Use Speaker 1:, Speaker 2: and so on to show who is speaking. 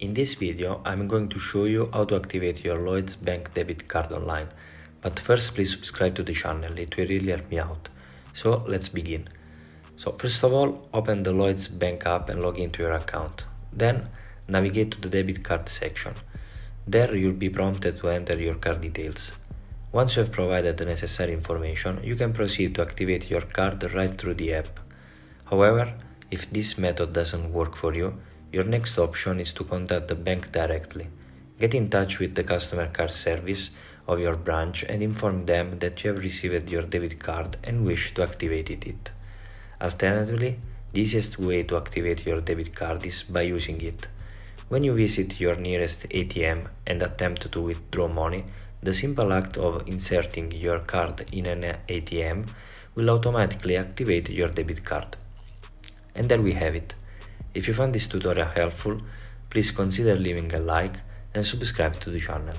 Speaker 1: In this video, I'm going to show you how to activate your Lloyds Bank debit card online. But first, please subscribe to the channel, it will really help me out. So let's begin. So first of all, open the Lloyds Bank app and log into your account. Then navigate to the debit card section. There you'll be prompted to enter your card details. Once you have provided the necessary information, you can proceed to activate your card right through the app. However, if this method doesn't work for you, your next option is to contact the bank directly. Get in touch with the customer care service of your branch and inform them that you have received your debit card and wish to activate it. Alternatively, the easiest way to activate your debit card is by using it. When you visit your nearest ATM and attempt to withdraw money, the simple act of inserting your card in an ATM will automatically activate your debit card. And there we have it. If you found this tutorial helpful, please consider leaving a like and subscribe to the channel.